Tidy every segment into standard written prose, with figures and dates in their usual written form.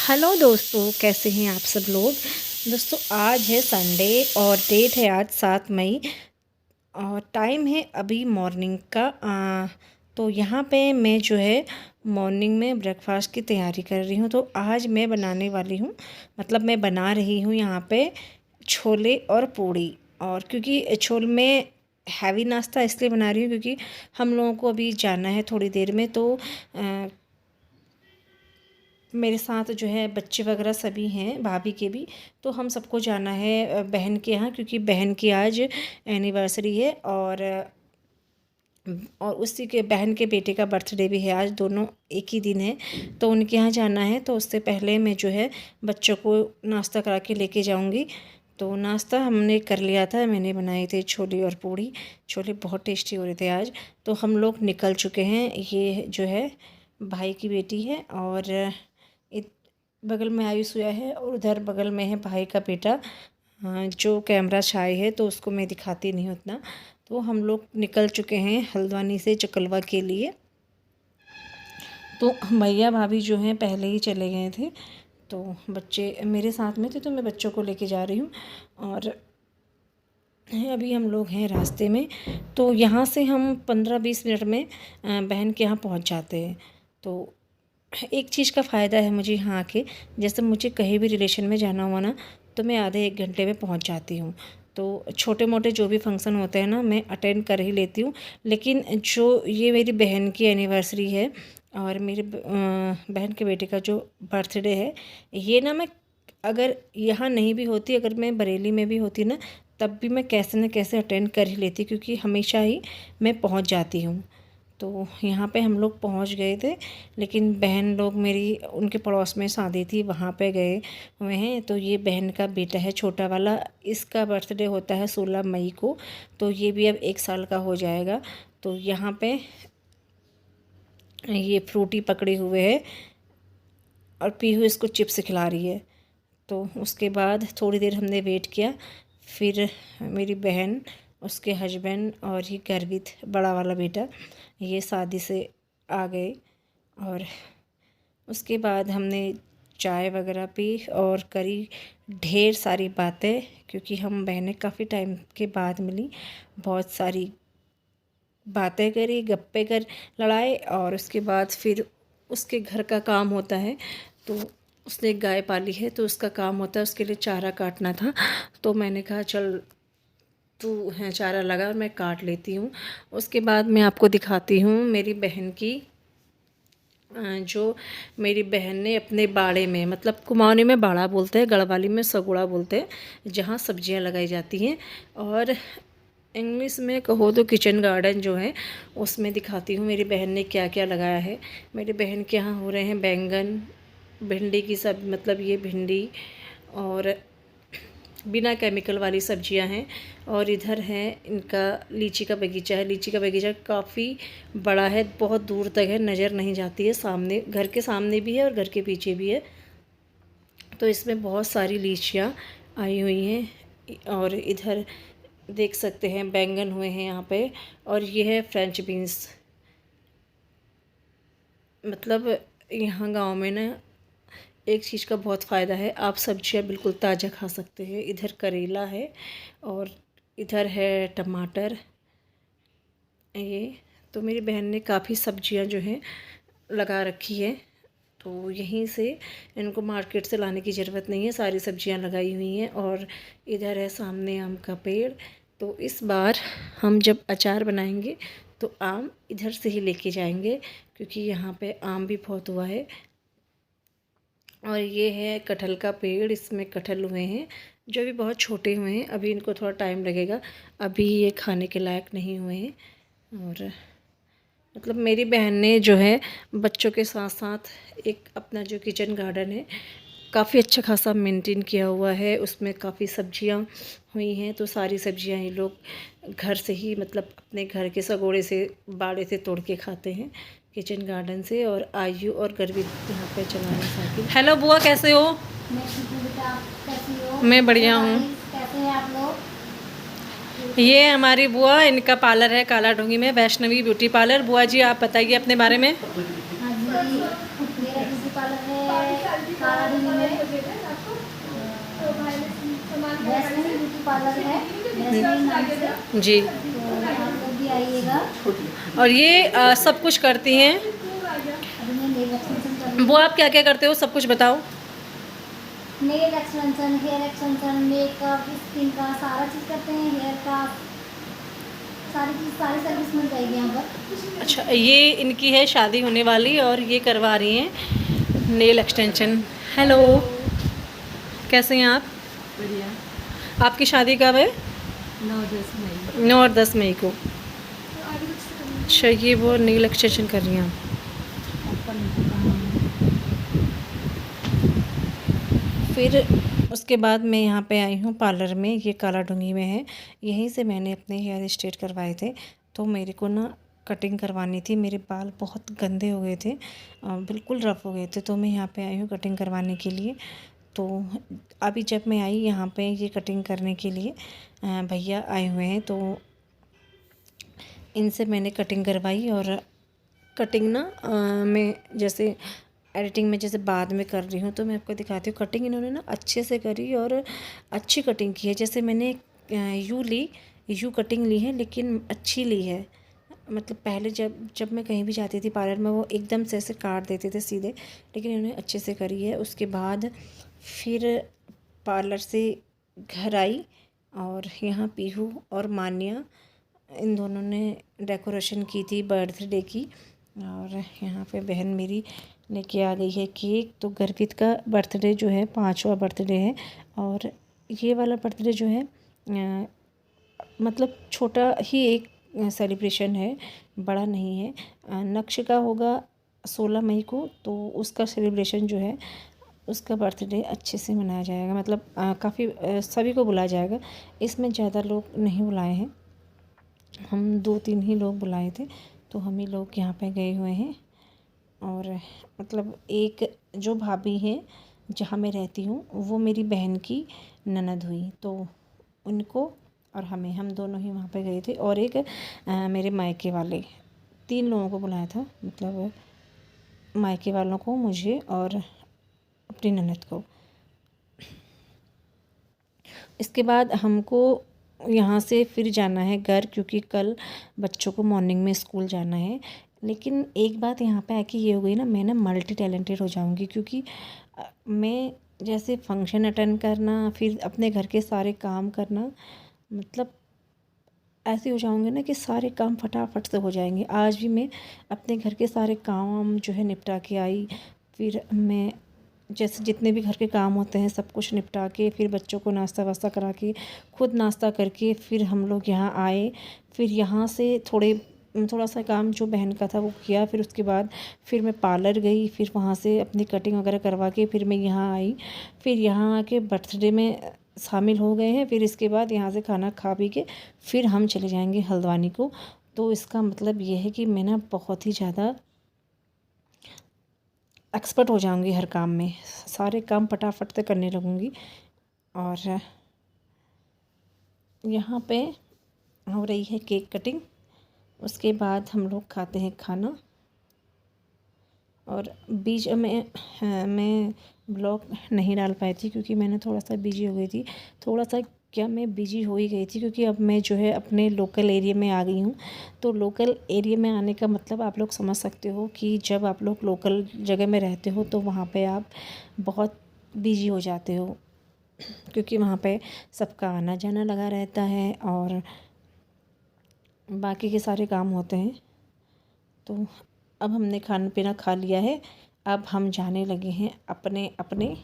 Hello दोस्तों, कैसे हैं आप सब लोग। दोस्तों आज है संडे और डेट है आज 7 मई और टाइम है अभी मॉर्निंग का। तो यहाँ पे मैं जो है मॉर्निंग में ब्रेकफास्ट की तैयारी कर रही हूँ। तो आज मैं बनाने वाली हूँ, मतलब मैं बना रही हूँ यहाँ पे छोले और पूड़ी। और क्योंकि छोले में हैवी नाश्ता इसलिए बना रही हूँ क्योंकि हम लोगों को अभी जाना है थोड़ी देर में। तो मेरे साथ जो है बच्चे वगैरह सभी हैं, भाभी के भी। तो हम सबको जाना है बहन के यहाँ, क्योंकि बहन की आज एनिवर्सरी है और उसी के बहन के बेटे का बर्थडे भी है आज, दोनों एक ही दिन है। तो उनके यहाँ जाना है। तो उससे पहले मैं जो है बच्चों को नाश्ता करा के लेके जाऊँगी। तो नाश्ता हमने कर लिया था, मैंने बनाए थे छोले और पूड़ी। छोले बहुत टेस्टी हो रहे थे आज। तो हम लोग निकल चुके हैं। ये जो है भाई की बेटी है और बगल में आयुष हुआ है और उधर बगल में है भाई का बेटा। जो कैमरा शाय है तो उसको मैं दिखाती नहीं उतना। तो हम लोग निकल चुके हैं हल्द्वानी से चकलवा के लिए। तो भैया भाभी जो हैं पहले ही चले गए थे। तो बच्चे मेरे साथ में थे तो मैं बच्चों को लेके जा रही हूँ। और अभी हम लोग हैं रास्ते में। तो यहाँ से हम 15-20 मिनट में बहन के यहाँ पहुँच जाते हैं। तो एक चीज़ का फ़ायदा है मुझे यहाँ आके, जैसे मुझे कहीं भी रिलेशन में जाना हुआ ना तो मैं आधे 1 घंटे में पहुँच जाती हूँ। तो छोटे मोटे जो भी फंक्शन होते हैं ना मैं अटेंड कर ही लेती हूँ। लेकिन जो ये मेरी बहन की एनिवर्सरी है और मेरी बहन के बेटे का जो बर्थडे है, ये ना मैं अगर यहाँ नहीं भी होती, अगर मैं बरेली में भी होती ना, तब भी मैं कैसे न कैसे अटेंड कर ही लेती, क्योंकि हमेशा ही मैं पहुँच जाती हूँ। तो यहाँ पे हम लोग पहुँच गए थे। लेकिन बहन लोग मेरी उनके पड़ोस में शादी थी, वहाँ पे गए हुए हैं। तो ये बहन का बेटा है छोटा वाला, इसका बर्थडे होता है 16 मई को। तो ये भी अब 1 साल का हो जाएगा। तो यहाँ पे ये फ्रूटी पकड़े हुए है और पीहू इसको चिप्स खिला रही है। तो उसके बाद थोड़ी देर हमने वेट किया। फिर मेरी बहन, उसके हस्बैंड और ये गर्वित बड़ा वाला बेटा ये शादी से आ गए। और उसके बाद हमने चाय वगैरह पी और करी ढेर सारी बातें, क्योंकि हम बहनें काफ़ी टाइम के बाद मिली। बहुत सारी बातें करी, गप्पे कर लड़ाए। और उसके बाद फिर उसके घर का काम होता है। तो उसने एक गाय पाली है तो उसका काम होता है, उसके लिए चारा काटना था। तो मैंने कहा चल तू है चारा लगा और मैं काट लेती हूँ। उसके बाद मैं आपको दिखाती हूँ मेरी बहन की जो मेरी बहन ने अपने बाड़े में, मतलब कुमाऊनी में बाड़ा बोलते हैं, गढ़वाली में सगुड़ा बोलते हैं, जहाँ सब्जियाँ लगाई जाती हैं। और इंग्लिश में कहो तो किचन गार्डन जो है उसमें दिखाती हूँ मेरी बहन ने क्या क्या लगाया है। मेरी बहन के यहाँ हो रहे हैं बैंगन, भिंडी की सब, मतलब ये भिंडी और बिना केमिकल वाली सब्जियां हैं। और इधर है इनका लीची का बगीचा है। लीची का बगीचा काफ़ी बड़ा है, बहुत दूर तक है, नज़र नहीं जाती है। सामने, घर के सामने भी है और घर के पीछे भी है। तो इसमें बहुत सारी लीचियाँ आई हुई हैं। और इधर देख सकते हैं बैंगन हुए हैं यहाँ पे। और ये है फ्रेंच बीन्स। मतलब यहाँ गांव में ना एक चीज़ का बहुत फ़ायदा है, आप सब्जियां बिल्कुल ताज़ा खा सकते हैं। इधर करेला है और इधर है टमाटर। ये तो मेरी बहन ने काफ़ी सब्जियां जो हैं लगा रखी है। तो यहीं से इनको मार्केट से लाने की ज़रूरत नहीं है, सारी सब्जियां लगाई हुई हैं। और इधर है सामने आम का पेड़। तो इस बार हम जब अचार बनाएंगे तो आम इधर से ही लेके जाएंगे, क्योंकि यहाँ पे आम भी बहुत हुआ है। और ये है कटहल का पेड़, इसमें कटहल हुए हैं जो अभी बहुत छोटे हुए हैं, अभी इनको थोड़ा टाइम लगेगा, अभी ये खाने के लायक नहीं हुए हैं। और मतलब मेरी बहन ने जो है बच्चों के साथ साथ एक अपना जो किचन गार्डन है काफ़ी अच्छा खासा मेंटेन किया हुआ है। उसमें काफ़ी सब्जियां हुई हैं, तो सारी सब्जियां ये लोग घर से ही मतलब अपने घर के सगोड़े से बाड़े से तोड़ के खाते हैं किचन गार्डन से। और आयु और गर्वित यहाँ पे चलाने साथी। हेलो बुआ, कैसे हो? मैं ठीक हूँ बेटा, आप कैसी हो? मैं बढ़िया हूँ। कैसे हैं आप लोग? ये हमारी बुआ, इनका पार्लर है काला ढूंगी में, वैष्णवी ब्यूटी पार्लर। बुआ जी आप बताइए अपने बारे में। हाँ जी, मेरा ब्यूटी पार्लर है काला ढूंगी में, वैष्णवी ब्यूटी पार्लर है, वैष्णवी नाम से। जी, तो आप लोग भी आइएगा। और ये सब कुछ करती हैं। अभी मैं नेल एक्सटेंशन कर रही बुआ हूँ। आप क्या क्या करते हो, सब कुछ बताओ। Nail extension, hair extension, makeup, skin का सारा चीज़ करते हैं, हेयर का सारी चीज़, सारी सर्विस मिल जाएगी यहाँ पर। अच्छा, ये इनकी है शादी होने वाली और ये करवा रही हैं नेल एक्सटेंशन। हेलो, कैसे हैं आप? बढ़िया। आपकी शादी कब है? 9-10 मई। 9 और 10 मई को। अच्छा, ये वो नेल एक्सटेंशन कर रही हैं। फिर उसके बाद मैं यहाँ पे आई हूँ पार्लर में, ये काला ढूंगी में है। यहीं से मैंने अपने हेयर स्ट्रेट करवाए थे। तो मेरे को ना कटिंग करवानी थी, मेरे बाल बहुत गंदे हो गए थे, बिल्कुल रफ़ हो गए थे। तो मैं यहाँ पे आई हूँ कटिंग करवाने के लिए। तो अभी जब मैं आई यहाँ पे ये कटिंग करने के लिए भैया आए हुए हैं, तो इनसे मैंने कटिंग करवाई। और कटिंग ना मैं जैसे एडिटिंग में जैसे बाद में कर रही हूँ, तो मैं आपको दिखाती हूँ। कटिंग इन्होंने ना अच्छे से करी और अच्छी कटिंग की है। जैसे मैंने यू कटिंग ली है, लेकिन अच्छी ली है। मतलब पहले जब जब मैं कहीं भी जाती थी पार्लर में, वो एकदम से ऐसे काट देते थे सीधे, लेकिन इन्होंने अच्छे से करी है। उसके बाद फिर पार्लर से घर आई और यहाँ पीहू और मान्या, इन दोनों ने डेकोरेशन की थी बर्थडे की। और यहाँ पे बहन मेरी लेके आ गई है केक। तो गर्वित का बर्थडे जो है 5वां बर्थडे है। और ये वाला बर्थडे जो है मतलब छोटा ही एक सेलिब्रेशन है, बड़ा नहीं है। नक्श का होगा 16 मई को, तो उसका सेलिब्रेशन जो है, उसका बर्थडे अच्छे से मनाया जाएगा। मतलब काफ़ी सभी को बुलाया जाएगा। इसमें ज़्यादा लोग नहीं बुलाए हैं, हम 2-3 ही लोग बुलाए थे। तो हम ही लोग यहाँ पे गए हुए हैं। और मतलब एक जो भाभी है जहाँ मैं रहती हूँ, वो मेरी बहन की ननद हुई, तो उनको और हम दोनों ही वहाँ पे गए थे। और एक मेरे मायके वाले, 3 लोगों को बुलाया था। मतलब मायके वालों को, मुझे और अपनी ननद को। इसके बाद हमको यहाँ से फिर जाना है घर, क्योंकि कल बच्चों को मॉर्निंग में स्कूल जाना है। लेकिन एक बात यहाँ पे आके ये हो गई ना, मैं ना मल्टी टैलेंटेड हो जाऊँगी, क्योंकि मैं जैसे फंक्शन अटेंड करना, फिर अपने घर के सारे काम करना, मतलब ऐसे हो जाऊँगे ना कि सारे काम फटाफट से हो जाएंगे। आज भी मैं अपने घर के सारे काम जो है निपटा के आई। फिर मैं जैसे जितने भी घर के काम होते हैं सब कुछ निपटा के, फिर बच्चों को नाश्ता वास्ता करा के, खुद नाश्ता करके फिर हम लोग यहाँ आए। फिर यहाँ से थोड़ा सा काम जो बहन का था वो किया। फिर उसके बाद फिर मैं पार्लर गई, फिर वहाँ से अपनी कटिंग वगैरह करवा के फिर मैं यहाँ आई। फिर यहाँ आके बर्थडे में शामिल हो गए हैं। फिर इसके बाद यहाँ से खाना खा पी के फिर हम चले जाएंगे हल्द्वानी को। तो इसका मतलब ये है कि मैं ना बहुत ही ज़्यादा एक्सपर्ट हो जाऊंगी हर काम में, सारे काम फटाफट से करने लगूंगी। और यहाँ पे हो रही है केक कटिंग। उसके बाद हम लोग खाते हैं खाना। और बीच में मैं ब्लॉग नहीं डाल पाई थी, क्योंकि मैंने थोड़ा सा बिजी हो गई थी। थोड़ा सा क्या, मैं बिजी हो ही गई थी, क्योंकि अब मैं जो है अपने लोकल एरिया में आ गई हूँ। तो लोकल एरिया में आने का मतलब आप लोग समझ सकते हो कि जब आप लोग लोकल जगह में रहते हो तो वहाँ पे आप बहुत बिजी हो जाते हो, क्योंकि वहाँ पे सबका आना जाना लगा रहता है और बाकी के सारे काम होते हैं। तो अब हमने खाना पीना खा लिया है, अब हम जाने लगे हैं अपने अपने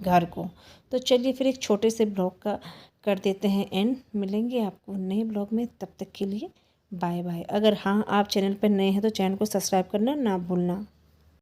घर को। तो चलिए फिर एक छोटे से ब्लॉग का कर देते हैं एंड। मिलेंगे आपको नए ब्लॉग में, तब तक के लिए बाय बाय। अगर हाँ आप चैनल पर नए हैं तो चैनल को सब्सक्राइब करना ना भूलना।